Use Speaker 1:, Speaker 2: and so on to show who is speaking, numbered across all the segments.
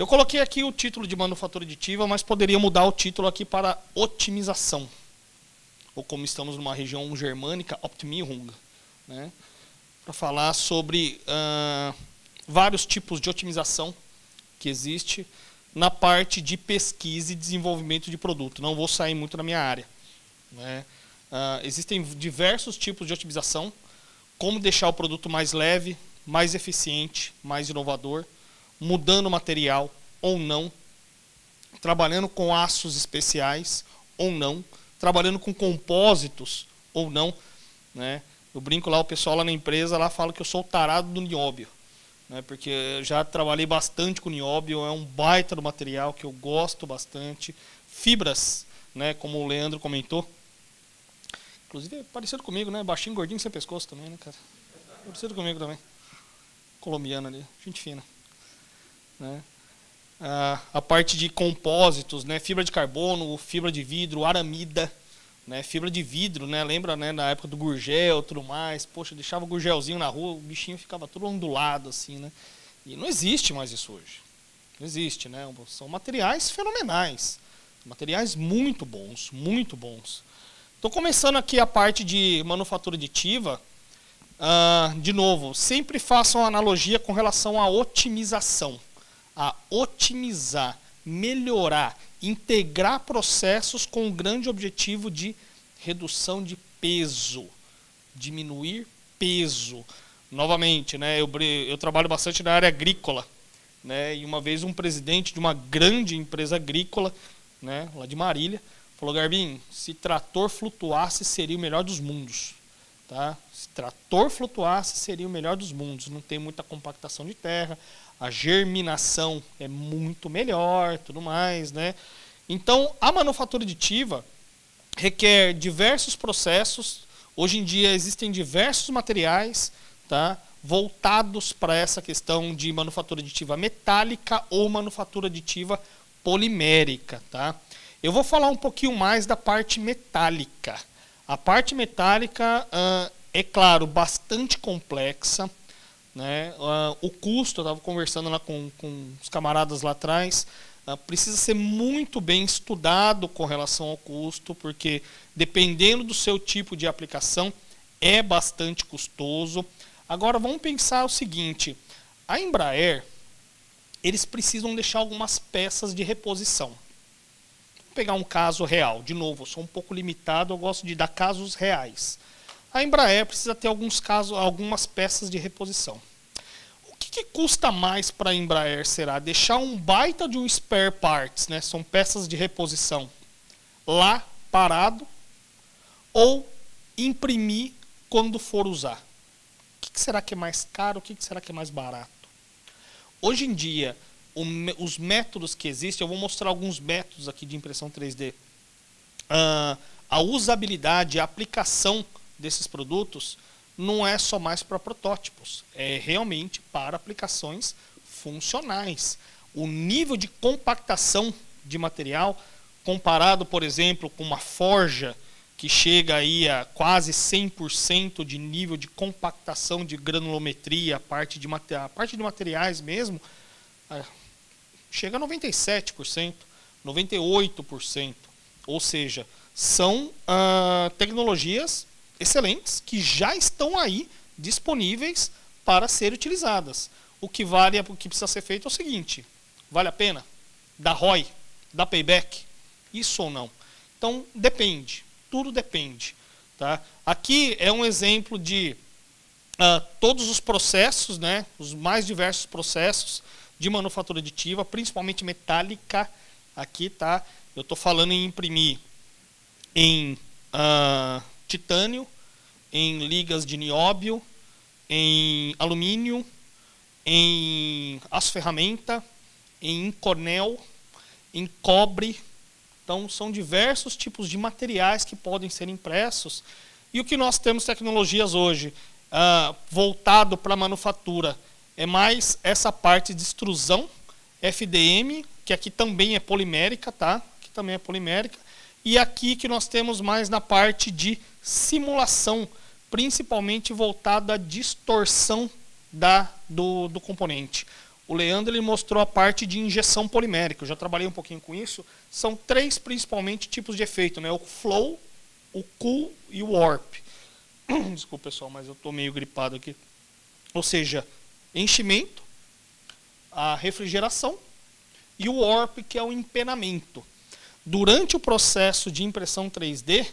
Speaker 1: Eu coloquei aqui o título de manufatura aditiva, mas poderia mudar o título aqui para otimização. Ou como estamos numa região germânica, Optimierung, né? Para falar sobre vários tipos de otimização que existe na parte de pesquisa e desenvolvimento de produto. Não vou sair muito da minha área, né? Existem diversos tipos de otimização, como deixar o produto mais leve, mais eficiente, mais inovador, mudando o material ou não, trabalhando com aços especiais ou não, trabalhando com compósitos ou não, né? Eu brinco lá, o pessoal lá na empresa lá fala que eu sou o tarado do nióbio, né? Porque eu já trabalhei bastante com nióbio, é um baita do material que eu gosto bastante. Fibras, né, como o Leandro comentou. Inclusive é parecido comigo, né? Baixinho, gordinho, sem pescoço também, né, cara? Parecido comigo também. Colombiano ali, gente fina, né? A parte de compósitos, né? Fibra de carbono, fibra de vidro, aramida, né? Fibra de vidro, né? Lembra, né, na época do gurgel e tudo mais? Poxa, deixava o gurgelzinho na rua, o bichinho ficava todo ondulado assim, né? E não existe mais isso hoje. Não existe, né? São materiais fenomenais, materiais muito bons, muito bons. Estou começando aqui a parte de manufatura aditiva. De novo, sempre façam analogia com relação à otimização. A otimizar, melhorar, integrar processos com o grande objetivo de redução de peso, diminuir peso. Novamente, né, eu trabalho bastante na área agrícola, né, e uma vez um presidente de uma grande empresa agrícola, né, lá de Marília, falou: Garbim, se trator flutuasse seria o melhor dos mundos. Tá? Se trator flutuasse seria o melhor dos mundos. Não tem muita compactação de terra, a germinação é muito melhor, tudo mais, né? Então, a manufatura aditiva requer diversos processos. Hoje em dia existem diversos materiais, tá, voltados para essa questão de manufatura aditiva metálica ou manufatura aditiva polimérica, tá? Eu vou falar um pouquinho mais da parte metálica. A parte metálica é, claro, bastante complexa, né? O custo, eu estava conversando lá com os camaradas lá atrás, precisa ser muito bem estudado com relação ao custo, porque dependendo do seu tipo de aplicação, é bastante custoso. Agora vamos pensar o seguinte: a Embraer, eles precisam deixar algumas peças de reposição. Vou pegar um caso real, de novo, eu sou um pouco limitado, eu gosto de dar casos reais. A Embraer precisa ter algumas peças de reposição. O que custa mais para a Embraer será deixar um baita de um spare parts, né? São peças de reposição, lá parado, ou imprimir quando for usar? O que será que é mais caro? O que será que é mais barato? Hoje em dia, os métodos que existem, eu vou mostrar alguns métodos aqui de impressão 3D. A usabilidade, a aplicação desses produtos não é só mais para protótipos, é realmente para aplicações funcionais. O nível de compactação de material, comparado, por exemplo, com uma forja, que chega aí a quase 100% de nível de compactação de granulometria, a parte de materiais mesmo, chega a 97%, 98%. Ou seja, são tecnologias excelentes que já estão aí disponíveis para ser utilizadas. O que precisa ser feito é o seguinte: vale a pena? Dá ROI? Dá payback? Isso ou não? Então, depende. Tudo depende. Tá? Aqui é um exemplo de todos os processos, né, os mais diversos processos de manufatura aditiva, principalmente metálica. Aqui, tá? Eu estou falando em imprimir em titânio, em ligas de nióbio, em alumínio, em aço-ferramenta, em inconel, em cobre. Então, são diversos tipos de materiais que podem ser impressos. E o que nós temos tecnologias hoje, voltado para a manufatura, é mais essa parte de extrusão, FDM, que aqui também é polimérica, tá? Aqui também é polimérica. E aqui que nós temos mais na parte de simulação, principalmente voltada à distorção do componente. o Leandro ele mostrou a parte de injeção polimérica. Eu já trabalhei um pouquinho com isso. São 3 principalmente tipos de efeito, né? O flow, o cool e o warp. Desculpa, pessoal, mas eu estou meio gripado aqui. Ou seja, enchimento, a refrigeração e o warp, que é o empenamento. Durante o processo de impressão 3D,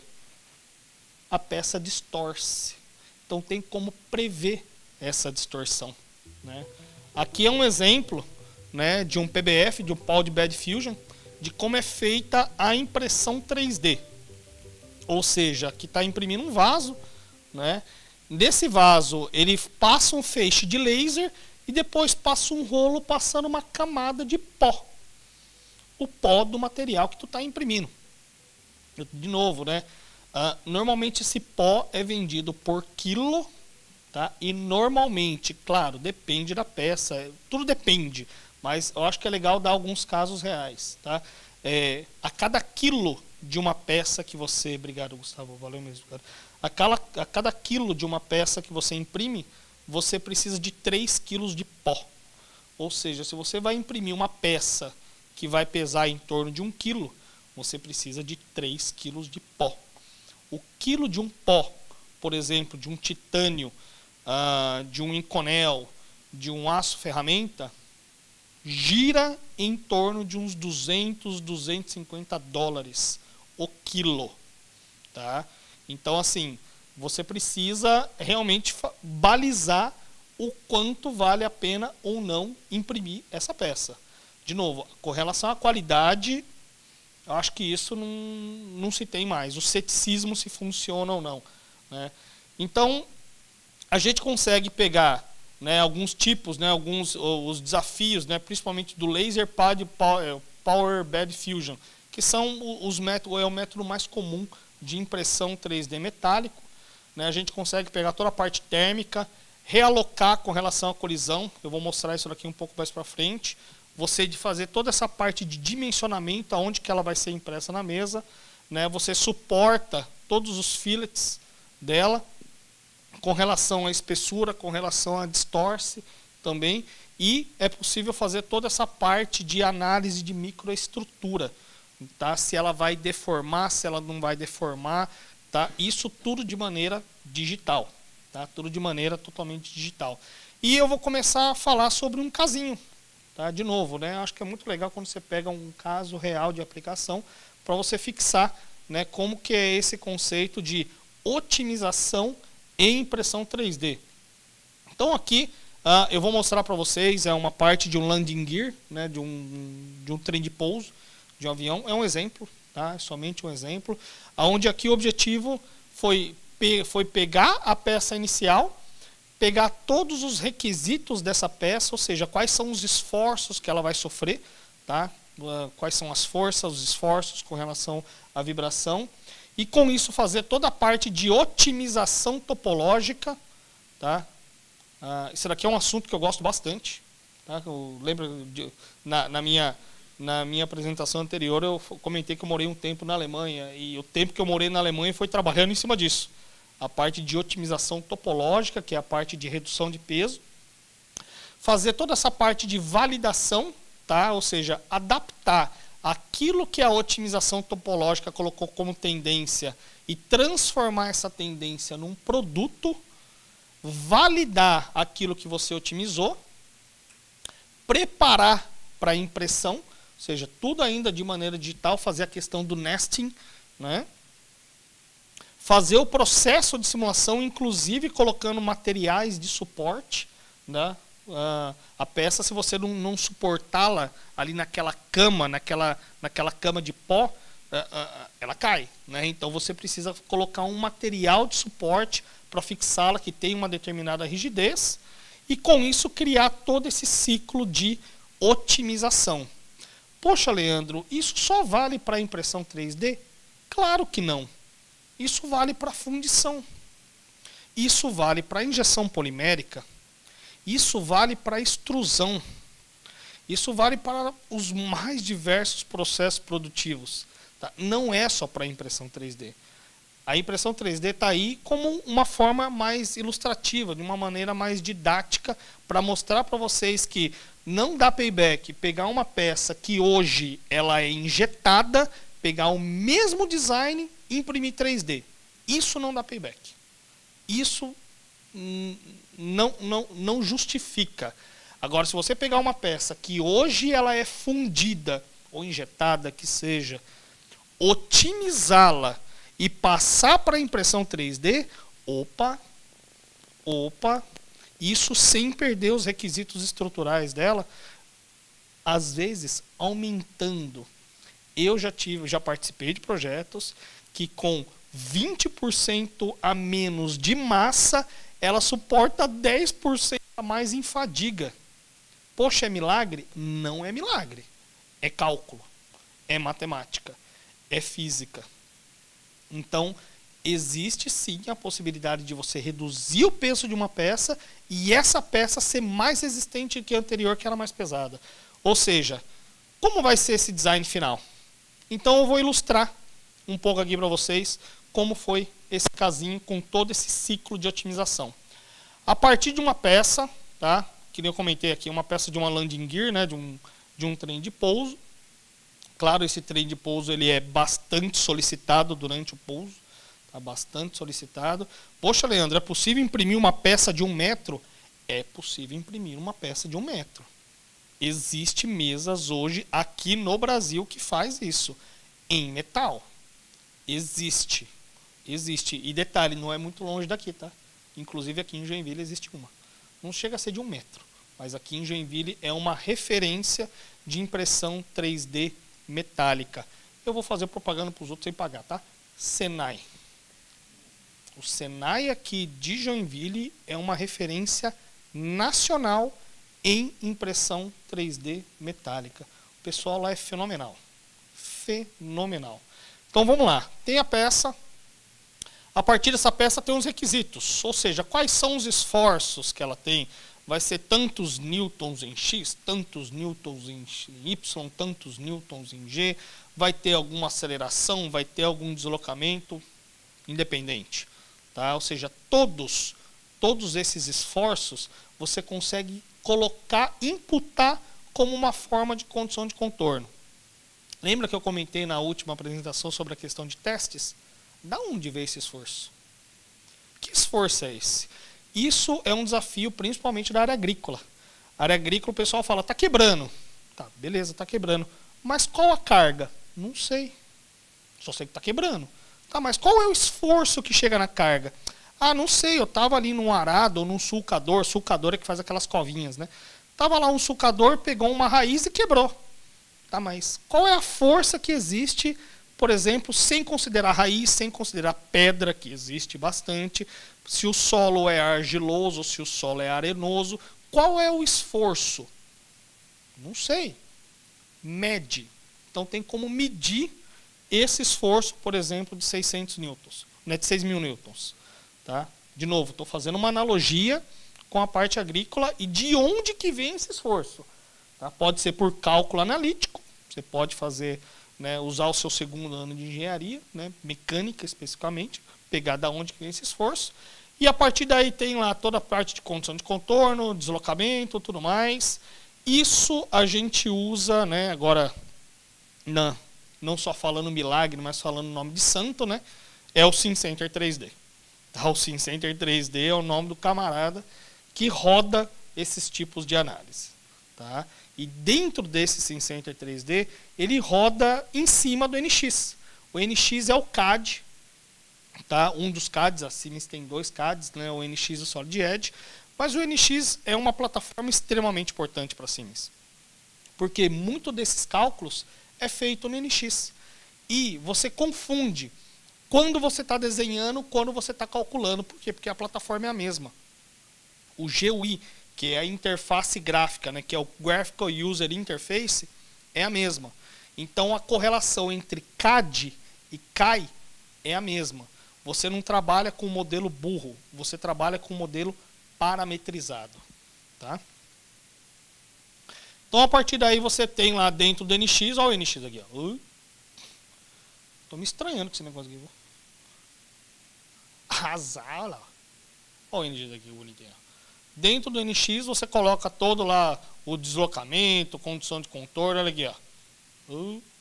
Speaker 1: a peça distorce. Então tem como prever essa distorção, né? Aqui é um exemplo, né, de um PBF, de um Powder Bed Fusion, de como é feita a impressão 3D. Ou seja, aqui está imprimindo um vaso, né? Nesse vaso ele passa um feixe de laser e depois passa um rolo passando uma camada de pó. O pó do material que tu está imprimindo. De novo, né? Normalmente esse pó é vendido por quilo, tá? E normalmente, claro, depende da peça, tudo depende, mas eu acho que é legal dar alguns casos reais, tá? A cada quilo de uma peça que você... Obrigado, Gustavo, valeu mesmo, cara. A cada quilo de uma peça que você imprime, você precisa de 3 quilos de pó. Ou seja, se você vai imprimir uma peça que vai pesar em torno de 1 quilo, você precisa de 3 quilos de pó. O quilo de um pó, por exemplo, de um titânio, de um Inconel, de um aço ferramenta, gira em torno de uns 200, 250 dólares o quilo, tá? Então, assim, você precisa realmente balizar o quanto vale a pena ou não imprimir essa peça. De novo, com relação à qualidade, eu acho que isso não se tem mais. O ceticismo se funciona ou não, né? Então, a gente consegue pegar, né, alguns tipos, né, os desafios, né, principalmente do Laser Pad Powder Bed Fusion, que são os métodos, é o método mais comum de impressão 3D metálico, né? A gente consegue pegar toda a parte térmica, realocar com relação à colisão. Eu vou mostrar isso aqui um pouco mais para frente. Você de fazer toda essa parte de dimensionamento, aonde que ela vai ser impressa na mesa, né? Você suporta todos os fillets dela, com relação à espessura, com relação à distorce também, e é possível fazer toda essa parte de análise de microestrutura, tá? Se ela vai deformar, se ela não vai deformar, tá? Isso tudo de maneira digital, tá? Tudo de maneira totalmente digital. E eu vou começar a falar sobre um casinho, tá? De novo, né? Acho que é muito legal quando você pega um caso real de aplicação para você fixar, né, como que é esse conceito de otimização em impressão 3D. Então aqui eu vou mostrar para vocês uma parte de um landing gear, né, de um trem de pouso de um avião. É um exemplo, tá? É somente um exemplo, onde aqui o objetivo foi pegar a peça inicial, pegar todos os requisitos dessa peça, ou seja, quais são os esforços que ela vai sofrer, tá? Quais são as forças, os esforços com relação à vibração, e com isso fazer toda a parte de otimização topológica, tá? Isso daqui é um assunto que eu gosto bastante, tá? Eu lembro na minha apresentação anterior eu comentei que eu morei um tempo na Alemanha, e o tempo que eu morei na Alemanha foi trabalhando em cima disso. A parte de otimização topológica, que é a parte de redução de peso, fazer toda essa parte de validação, tá? Ou seja, adaptar aquilo que a otimização topológica colocou como tendência e transformar essa tendência num produto, validar aquilo que você otimizou, preparar para a impressão, ou seja, tudo ainda de maneira digital, fazer a questão do nesting, né? Fazer o processo de simulação, inclusive colocando materiais de suporte, né? A peça, se você não suportá-la ali naquela cama, naquela cama de pó, ela cai, né? Então você precisa colocar um material de suporte para fixá-la que tem uma determinada rigidez, e com isso criar todo esse ciclo de otimização. Poxa, Leandro, isso só vale para impressão 3D? Claro que não. Isso vale para fundição. Isso vale para injeção polimérica. Isso vale para extrusão. Isso vale para os mais diversos processos produtivos. Tá? Não é só para impressão 3D. A impressão 3D está aí como uma forma mais ilustrativa, de uma maneira mais didática, para mostrar para vocês que Não dá payback pegar uma peça que hoje ela é injetada, pegar o mesmo design e imprimir 3D. Isso não dá payback. Isso não justifica. Agora, se você pegar uma peça que hoje ela é fundida ou injetada, que seja, otimizá-la e passar para a impressão 3D, opa, isso sem perder os requisitos estruturais dela, às vezes aumentando. Eu já participei de projetos que com 20% a menos de massa, ela suporta 10% a mais em fadiga. Poxa, é milagre? Não é milagre. É cálculo, é matemática, é física. Então, existe sim a possibilidade de você reduzir o peso de uma peça e essa peça ser mais resistente que a anterior, que era mais pesada. Ou seja, como vai ser esse design final? Então eu vou ilustrar um pouco aqui para vocês como foi esse casinho com todo esse ciclo de otimização. A partir de uma peça, tá? Que nem eu comentei aqui, uma peça de uma landing gear, né? de um trem de pouso. Claro, esse trem de pouso ele é bastante solicitado durante o pouso. Tá bastante solicitado. Poxa, Leandro, é possível imprimir uma peça de 1 metro? É possível imprimir uma peça de 1 metro. Existem mesas hoje aqui no Brasil que faz isso. Em metal. Existe. E detalhe, não é muito longe daqui, tá? Inclusive aqui em Joinville existe uma. Não chega a ser de 1 metro. Mas aqui em Joinville é uma referência de impressão 3D metálica. Eu vou fazer propaganda para os outros sem pagar, tá? Senai. O Senai aqui de Joinville é uma referência nacional em impressão 3D metálica. O pessoal lá é fenomenal. Fenomenal. Então vamos lá. Tem a peça. A partir dessa peça tem uns requisitos. Ou seja, quais são os esforços que ela tem? Vai ser tantos newtons em X, tantos newtons em Y, tantos newtons em G. Vai ter alguma aceleração, vai ter algum deslocamento independente. Tá? Ou seja, todos esses esforços você consegue colocar, imputar como uma forma de condição de contorno. Lembra que eu comentei na última apresentação sobre a questão de testes? Da onde veio esse esforço? Que esforço é esse? Isso é um desafio principalmente da área agrícola. A área agrícola o pessoal fala, está quebrando. Tá, beleza, está quebrando. Mas qual a carga? Não sei. Só sei que está quebrando. Tá, mas qual é o esforço que chega na carga? Ah, não sei, eu estava ali num arado ou num sulcador. Sulcador é que faz aquelas covinhas, né? Tava lá um sulcador, pegou uma raiz e quebrou. Tá, mas qual é a força que existe, por exemplo, sem considerar raiz, sem considerar pedra, que existe bastante, se o solo é argiloso, se o solo é arenoso, qual é o esforço? Não sei. Mede. Então tem como medir esse esforço, por exemplo, de 600 newtons, né, de 6.000 newtons. Tá? De novo, estou fazendo uma analogia com a parte agrícola e de onde que vem esse esforço. Tá? Pode ser por cálculo analítico, você pode fazer, né, usar o seu segundo ano de engenharia, né, mecânica especificamente, pegar da onde que vem esse esforço, e a partir daí tem lá toda a parte de condição de contorno, deslocamento, tudo mais. Isso a gente usa, né, agora, não só falando milagre, mas falando nome de santo, né, é o SimCenter 3D. Tá? O SimCenter 3D é o nome do camarada que roda esses tipos de análise. Tá? E dentro desse SimCenter 3D, ele roda em cima do NX. O NX é o CAD, tá? Um dos CADs, a Siemens tem 2 CADs, né? O NX e o Solid Edge, mas o NX é uma plataforma extremamente importante para a Siemens, porque muito desses cálculos é feito no NX. E você confunde quando você está desenhando, quando você está calculando. Por quê? Porque a plataforma é a mesma. O GUI, que é a interface gráfica, né, que é o Graphical User Interface, é a mesma. Então a correlação entre CAD e CAI é a mesma. Você não trabalha com o modelo burro, você trabalha com o modelo parametrizado. Tá? Então a partir daí você tem lá dentro do NX, olha o NX aqui. Estou me estranhando com esse negócio aqui. Arrasar, olha lá. Olha o NX aqui, bonitinho. Dentro do NX você coloca todo lá o deslocamento, condição de contorno, olha aqui, ó.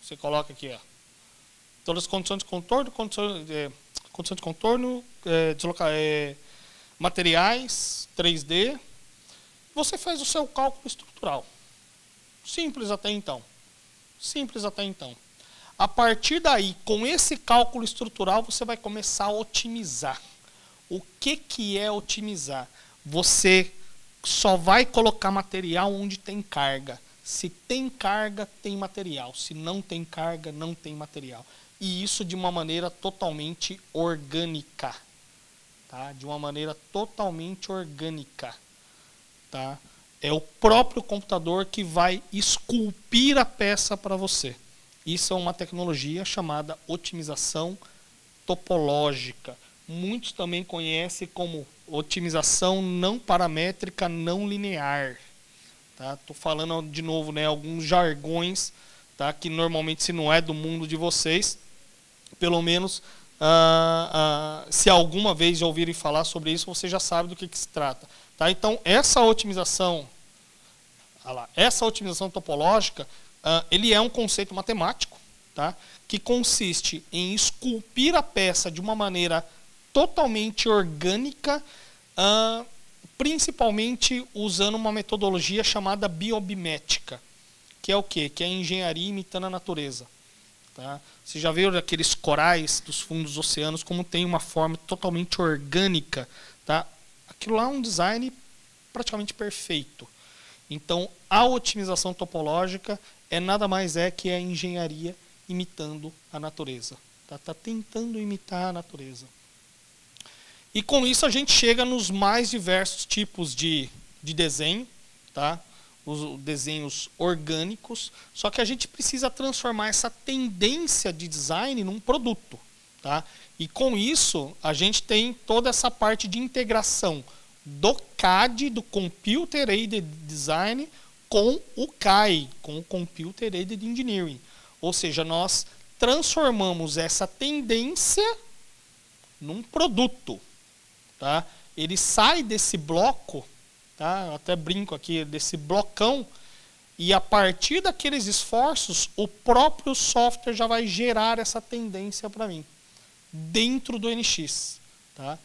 Speaker 1: Você coloca aqui, ó. Todas as condições de contorno, materiais, 3D. Você faz o seu cálculo estrutural. Simples até então. Simples até então. A partir daí, com esse cálculo estrutural, você vai começar a otimizar. O que é otimizar? Você só vai colocar material onde tem carga. Se tem carga, tem material. Se não tem carga, não tem material. E isso de uma maneira totalmente orgânica. Tá? De uma maneira totalmente orgânica. Tá? É o próprio computador que vai esculpir a peça para você. Isso é uma tecnologia chamada otimização topológica. Muitos também conhecem como otimização não paramétrica, não linear. Estou falando de novo, né, alguns jargões, tá, que normalmente, se não é do mundo de vocês, pelo menos se alguma vez já ouvirem falar sobre isso, você já sabe do que se trata. Tá? Então, essa otimização topológica, ele é um conceito matemático, tá? Que consiste em esculpir a peça de uma maneira totalmente orgânica, principalmente usando uma metodologia chamada biomimética, que é o quê? Que é a engenharia imitando a natureza. Tá? Você já viu aqueles corais dos fundos dos oceanos como tem uma forma totalmente orgânica? Tá? Aquilo lá é um design praticamente perfeito. Então, a otimização topológica nada mais que a engenharia imitando a natureza. Tá tentando imitar a natureza. E com isso a gente chega nos mais diversos tipos de desenho, tá? Os desenhos orgânicos, só que a gente precisa transformar essa tendência de design num produto. Tá? E com isso a gente tem toda essa parte de integração do CAD, do Computer Aided Design, com o CAE, com o Computer Aided Engineering. Ou seja, nós transformamos essa tendência num produto. Tá? Ele sai desse bloco, tá? Eu até brinco aqui, desse blocão, e a partir daqueles esforços, o próprio software já vai gerar essa tendência para mim, dentro do NX. Tá?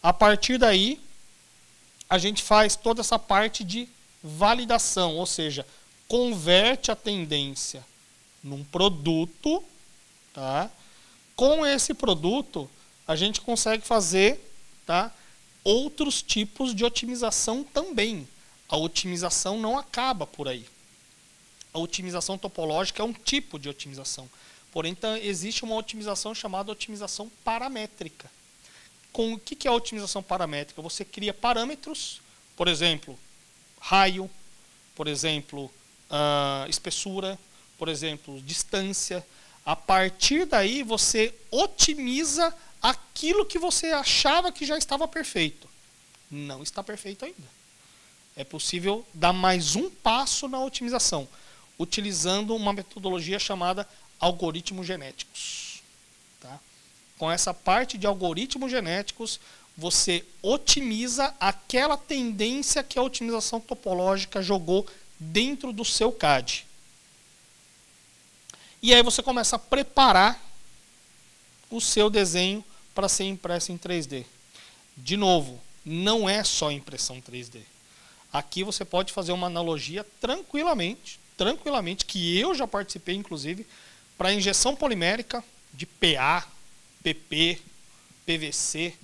Speaker 1: A partir daí, a gente faz toda essa parte de validação, ou seja, converte a tendência num produto. Tá? Com esse produto, a gente consegue fazer, tá, outros tipos de otimização também. A otimização não acaba por aí. A otimização topológica é um tipo de otimização. Porém, existe uma otimização chamada otimização paramétrica. O que é a otimização paramétrica? Você cria parâmetros, por exemplo, raio, por exemplo, espessura, por exemplo, distância. A partir daí, você otimiza aquilo que você achava que já estava perfeito. Não está perfeito ainda. É possível dar mais um passo na otimização, utilizando uma metodologia chamada algoritmos genéticos. Tá? Com essa parte de algoritmos genéticos, você otimiza aquela tendência que a otimização topológica jogou dentro do seu CAD. E aí você começa a preparar o seu desenho para ser impresso em 3D. De novo, não é só impressão 3D. Aqui você pode fazer uma analogia tranquilamente, que eu já participei, inclusive, para injeção polimérica de PA, PP, PVC,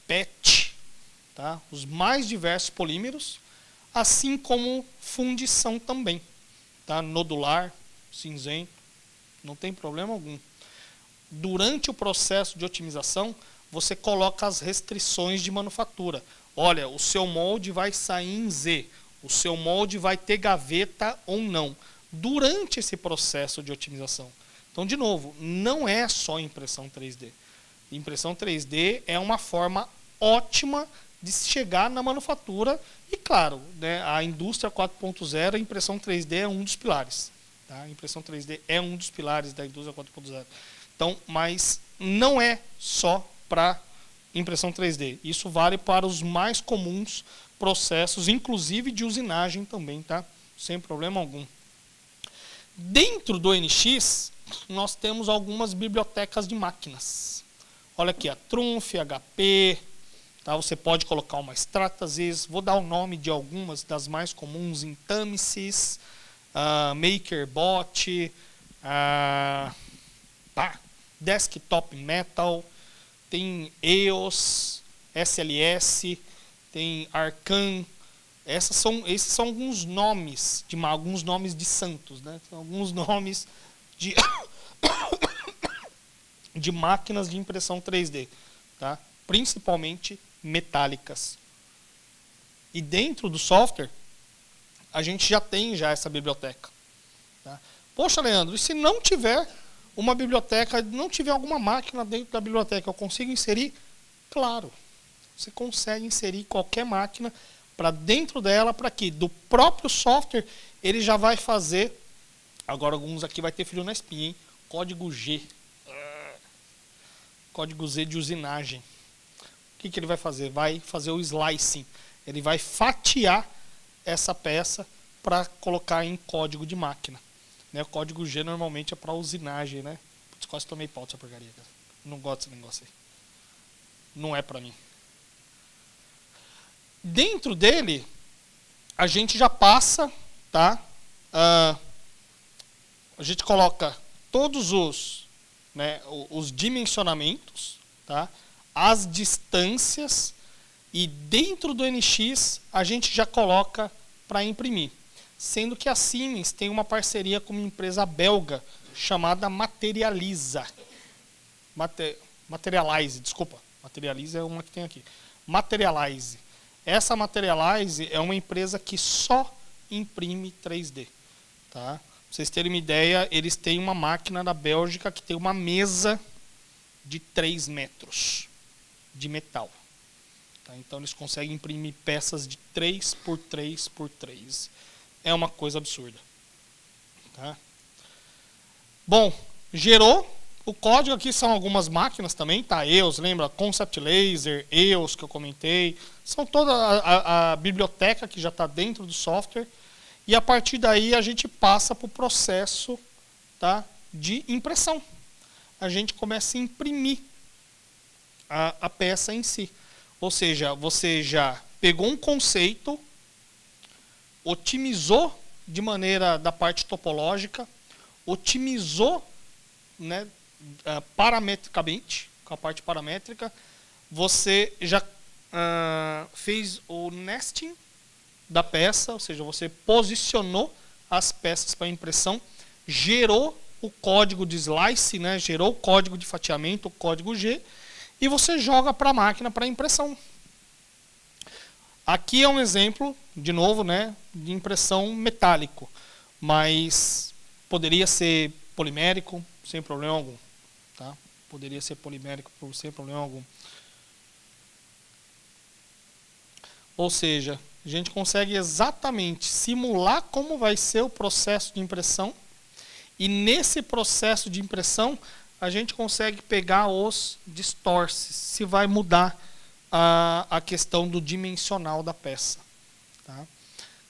Speaker 1: PET, tá? Os mais diversos polímeros, assim como fundição também. Tá? Nodular, cinzento, não tem problema algum. Durante o processo de otimização, você coloca as restrições de manufatura. Olha, o seu molde vai sair em Z, o seu molde vai ter gaveta ou não, durante esse processo de otimização. Então, de novo, não é só impressão 3D. Impressão 3D é uma forma ótima de se chegar na manufatura e, claro, né, a indústria 4.0, a impressão 3D é um dos pilares. Tá? A impressão 3D é um dos pilares da indústria 4.0. Então, mas não é só para impressão 3D. Isso vale para os mais comuns processos, inclusive de usinagem também, tá? Sem problema algum. Dentro do NX, nós temos algumas bibliotecas de máquinas. Olha aqui, a Trumpf, HP, tá? Você pode colocar uma Stratasys, vou dar o nome de algumas das mais comuns, Intemisys, MakerBot, Desktop Metal, tem EOS, SLS, tem Arcan. Esses são alguns nomes de santos, né? São alguns nomes de, de máquinas de impressão 3D, tá? Principalmente metálicas. E dentro do software, a gente já tem essa biblioteca. Tá? Poxa, Leandro, e se não tiver uma biblioteca, não tiver alguma máquina dentro da biblioteca, eu consigo inserir? Claro, você consegue inserir qualquer máquina para dentro dela, para que do próprio software ele já vai fazer. Agora alguns aqui vai ter frio na espinha, hein? Código G. Código Z de usinagem. O que ele vai fazer? Vai fazer o slicing. Ele vai fatiar essa peça para colocar em código de máquina. Né? O código G normalmente é para usinagem, né? Putz, quase tomei pau dessa porcaria, cara. Não gosto desse negócio aí. Não é para mim. Dentro dele, a gente já passa, tá? A gente coloca todos os dimensionamentos, tá? As distâncias, e dentro do NX a gente já coloca para imprimir. Sendo que a Siemens tem uma parceria com uma empresa belga chamada Materializa. Materialize, desculpa. Materialize é uma que tem aqui. Materialize. Essa Materialize é uma empresa que só imprime 3D. Tá? Pra vocês terem uma ideia, eles têm uma máquina da Bélgica que tem uma mesa de 3 metros de metal. Tá? Então eles conseguem imprimir peças de 3 por 3 por 3. É uma coisa absurda. Tá? Bom, gerou. O código aqui são algumas máquinas também, tá? EOS, lembra? Concept Laser, EOS que eu comentei. São toda a biblioteca que já está dentro do software. E a partir daí a gente passa para o processo, tá, de impressão. A gente começa a imprimir a peça em si. Ou seja, você já pegou um conceito, otimizou de maneira da parte topológica, otimizou, né, parametricamente, com a parte paramétrica, você já fez o nesting da peça, ou seja, você posicionou as peças para impressão, gerou o código de slice, né, gerou o código de fatiamento, o código G, e você joga para a máquina para impressão. Aqui é um exemplo, de novo, né, de impressão metálico, mas poderia ser polimérico sem problema algum. Tá? Poderia ser polimérico sem problema algum. Ou seja, a gente consegue exatamente simular como vai ser o processo de impressão, e nesse processo de impressão a gente consegue pegar os distorces, se vai mudar a questão do dimensional da peça. Tá?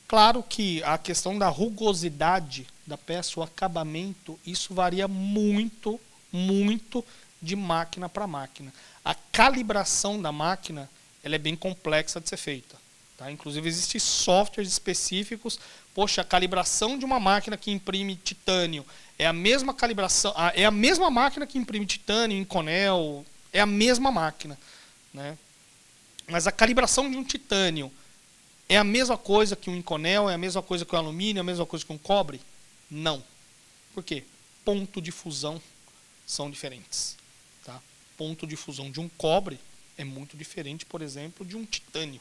Speaker 1: Claro que a questão da rugosidade da peça, o acabamento, isso varia muito, muito de máquina para máquina. A calibração da máquina, ela é bem complexa de ser feita. Tá? Inclusive, existem softwares específicos. Poxa, a calibração de uma máquina que imprime titânio é a mesma calibração, é a mesma máquina que imprime titânio, Inconel, é a mesma máquina. Né? Mas a calibração de um titânio é a mesma coisa que um Inconel, é a mesma coisa que um alumínio, é a mesma coisa que um cobre? Não. Por quê? Ponto de fusão são diferentes. Tá? Ponto de fusão de um cobre é muito diferente, por exemplo, de um titânio.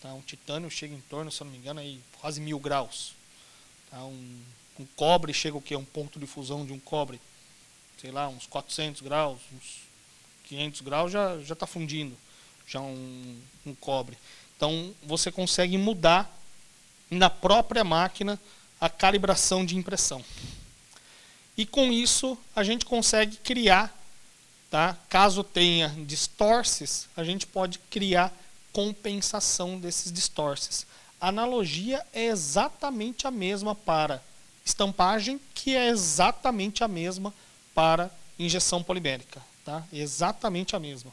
Speaker 1: Tá? Um titânio chega em torno, se eu não me engano, aí, quase 1000 graus. Tá? Um cobre chega o quê? Um ponto de fusão de um cobre, sei lá, uns 400 graus, uns 500 graus já está fundindo. Já um cobre. Então, você consegue mudar na própria máquina a calibração de impressão. E com isso, a gente consegue criar, tá? Caso tenha distorces, a gente pode criar compensação desses distorces. A analogia é exatamente a mesma para estampagem, que é exatamente a mesma para injeção polimérica. Tá? Exatamente a mesma.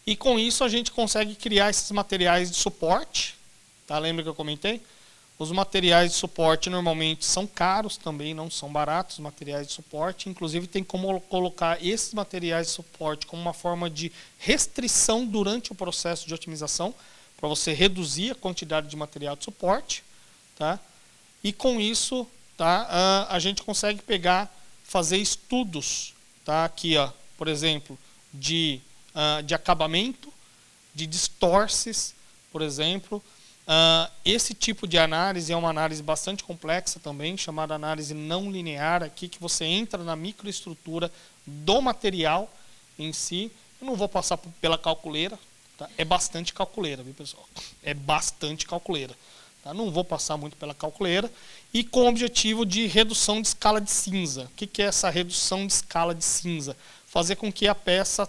Speaker 1: E com isso a gente consegue criar esses materiais de suporte. Tá? Lembra que eu comentei? Os materiais de suporte normalmente são caros também, não são baratos, os materiais de suporte. Inclusive tem como colocar esses materiais de suporte como uma forma de restrição durante o processo de otimização, para você reduzir a quantidade de material de suporte. Tá? E com isso, tá, a gente consegue fazer estudos, tá, aqui, ó, por exemplo, de acabamento, de distorces, por exemplo. Esse tipo de análise é uma análise bastante complexa também, chamada análise não linear, aqui que você entra na microestrutura do material em si. Eu não vou passar pela calculeira, tá? É bastante calculeira, viu, pessoal? É bastante calculeira. Tá? Não vou passar muito pela calculeira. E com o objetivo de redução de escala de cinza. O que é essa redução de escala de cinza? Fazer com que a peça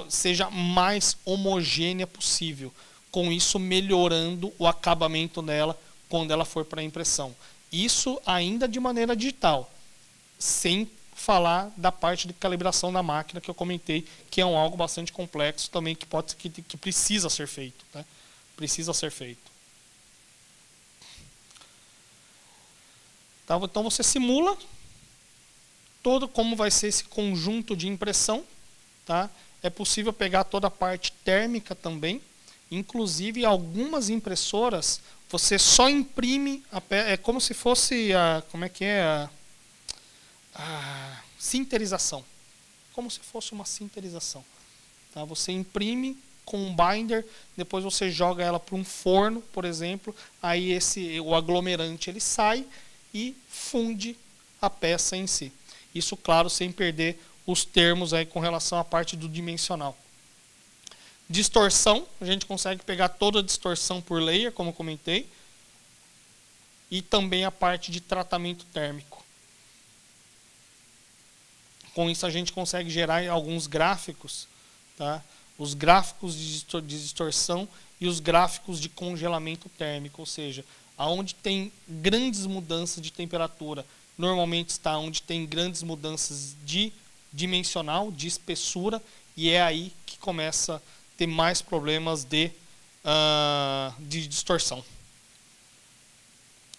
Speaker 1: seja mais homogênea possível. Com isso melhorando o acabamento dela quando ela for para a impressão. Isso ainda de maneira digital, sem falar da parte de calibração da máquina que eu comentei, que é algo bastante complexo também, que precisa ser feito. Tá? Precisa ser feito. Tá? Então você simula todo como vai ser esse conjunto de impressão. Tá? É possível pegar toda a parte térmica também. Inclusive, algumas impressoras, você só imprime, é como se fosse a sinterização. Como se fosse uma sinterização. Tá? Você imprime com um binder, depois você joga ela para um forno, por exemplo, aí o aglomerante ele sai e funde a peça em si. Isso, claro, sem perder os termos aí com relação à parte do dimensional. Distorção, a gente consegue pegar toda a distorção por layer, como eu comentei, e também a parte de tratamento térmico. Com isso a gente consegue gerar alguns gráficos, tá? Os gráficos de distorção e os gráficos de congelamento térmico, ou seja, aonde tem grandes mudanças de temperatura, normalmente está onde tem grandes mudanças de dimensional, de espessura, e é aí que começa a ter mais problemas de distorção.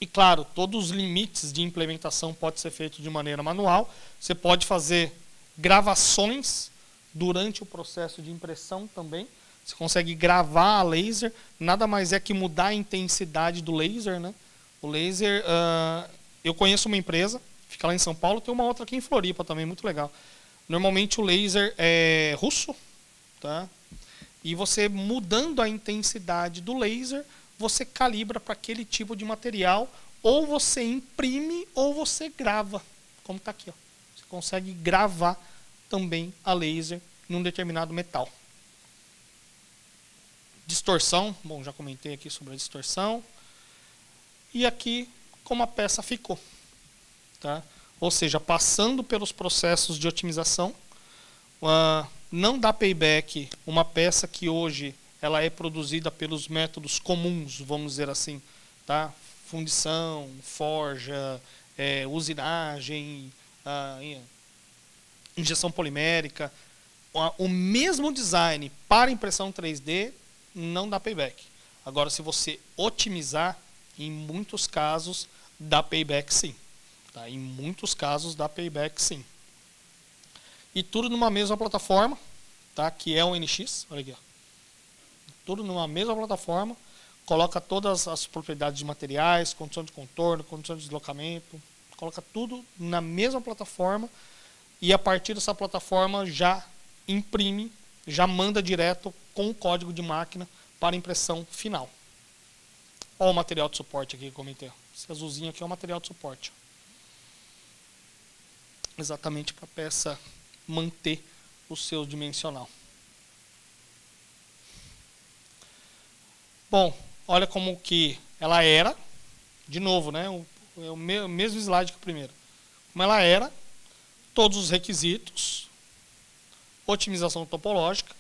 Speaker 1: E claro, todos os limites de implementação podem ser feitos de maneira manual. Você pode fazer gravações durante o processo de impressão também. Você consegue gravar a laser, nada mais é que mudar a intensidade do laser, né? O laser, eu conheço uma empresa, fica lá em São Paulo, tem uma outra aqui em Floripa também, muito legal. Normalmente o laser é russo, tá? E você mudando a intensidade do laser, você calibra para aquele tipo de material, ou você imprime ou você grava, como está aqui. Ó. Você consegue gravar também a laser em um determinado metal. Distorção, bom, já comentei aqui sobre a distorção. E aqui, como a peça ficou. Tá? Ou seja, passando pelos processos de otimização, não dá payback uma peça que hoje ela é produzida pelos métodos comuns, vamos dizer assim, tá? Fundição, forja, usinagem, injeção polimérica. O mesmo design para impressão 3D não dá payback. Agora, se você otimizar, em muitos casos dá payback sim. Tá? Em muitos casos dá payback sim. E tudo numa mesma plataforma, tá? Que é o NX. Olha aqui, ó. Tudo numa mesma plataforma. Coloca todas as propriedades de materiais, condição de contorno, condição de deslocamento. Coloca tudo na mesma plataforma. E a partir dessa plataforma já imprime, já manda direto com o código de máquina para impressão final. Olha o material de suporte aqui que eu comentei. Esse azulzinho aqui é o material de suporte. Exatamente para a peça manter o seu dimensional. Bom, olha como que ela era. De novo, né? É o mesmo slide que o primeiro. Como ela era, todos os requisitos, otimização topológica,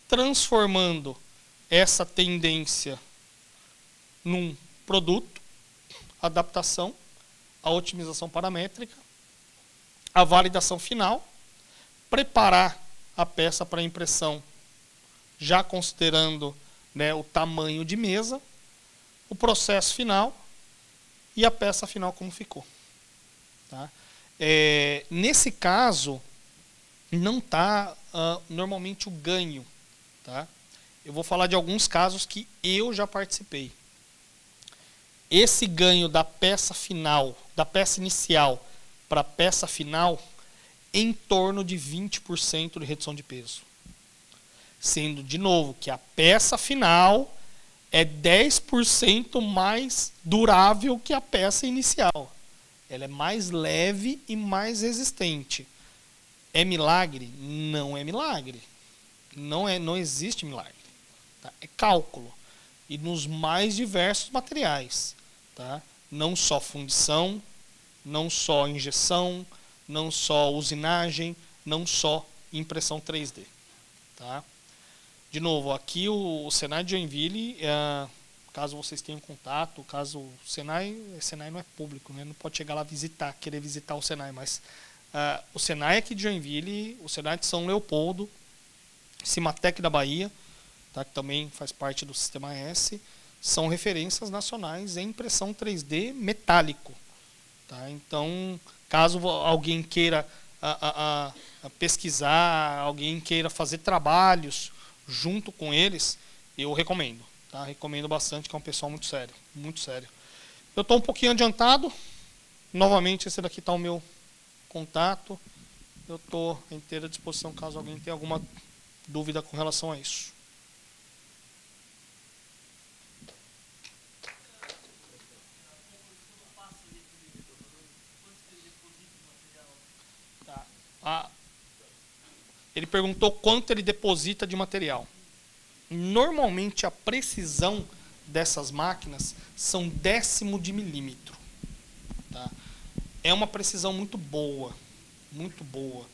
Speaker 1: transformando essa tendência num produto, adaptação, a otimização paramétrica, a validação final, preparar a peça para impressão, já considerando, né, o tamanho de mesa, o processo final e a peça final como ficou. Tá? Nesse caso, não está normalmente o ganho. Tá? Eu vou falar de alguns casos que eu já participei. Esse ganho da peça final, da peça inicial para a peça final, em torno de 20% de redução de peso. Sendo, de novo, que a peça final é 10% mais durável que a peça inicial. Ela é mais leve e mais resistente. É milagre? Não é milagre. Não existe milagre. Tá? É cálculo. E nos mais diversos materiais. Tá? Não só fundição, não só injeção, não só usinagem, não só impressão 3D. Tá? De novo, aqui o Senai de Joinville, caso vocês tenham contato, caso o Senai não é público, né? Não pode chegar lá querer visitar o Senai, mas o Senai aqui de Joinville, o Senai de São Leopoldo, Cimatec da Bahia, tá? Que também faz parte do Sistema S, são referências nacionais em impressão 3D metálico. Tá? Então, caso alguém queira pesquisar, alguém queira fazer trabalhos junto com eles, eu recomendo. Tá? Recomendo bastante, que é um pessoal muito sério. Muito sério. Eu estou um pouquinho adiantado. Novamente, esse daqui está o meu contato. Eu estou à inteira disposição caso alguém tenha alguma dúvida com relação a isso. Ele perguntou quanto ele deposita de material. Normalmente a precisão dessas máquinas são décimo de milímetro. Tá? É uma precisão muito boa. Muito boa.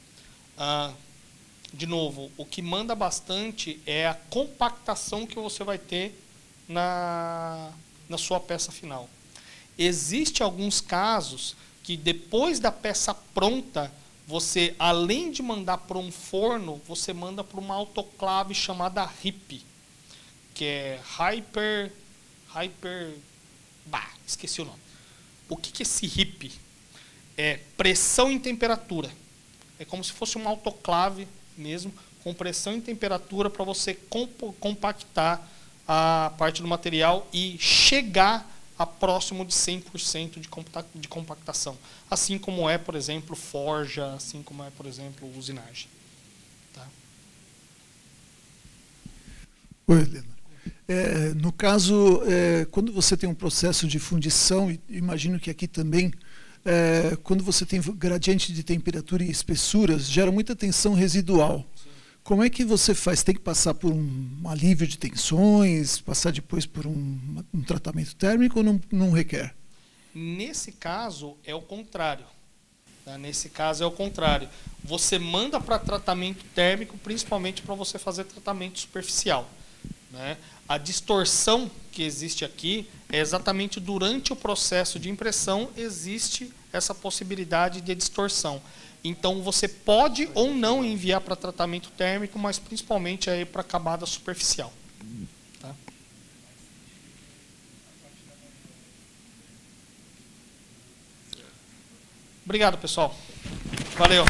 Speaker 1: De novo, o que manda bastante é a compactação que você vai ter na sua peça final. Existem alguns casos que depois da peça pronta, você, além de mandar para um forno, você manda para uma autoclave chamada HIP, que é esqueci o nome. O que é esse HIP? É pressão e temperatura. É como se fosse uma autoclave mesmo, com pressão e temperatura para você compactar a parte do material e chegar a próximo de 100% de compactação. Assim como é, por exemplo, forja, assim como é, por exemplo, usinagem. Tá?
Speaker 2: Oi, Helena. No caso, quando você tem um processo de fundição, e imagino que aqui também, quando você tem gradiente de temperatura e espessuras, gera muita tensão residual. Como é que você faz? Tem que passar por um alívio de tensões, passar depois por um tratamento térmico ou não requer?
Speaker 1: Nesse caso, é o contrário. Tá? Nesse caso, é o contrário. Você manda para tratamento térmico, principalmente para você fazer tratamento superficial. Né? A distorção que existe aqui é exatamente durante o processo de impressão, existe essa possibilidade de distorção. Então, você pode ou não enviar para tratamento térmico, mas principalmente aí para camada superficial. Tá? Obrigado, pessoal. Valeu.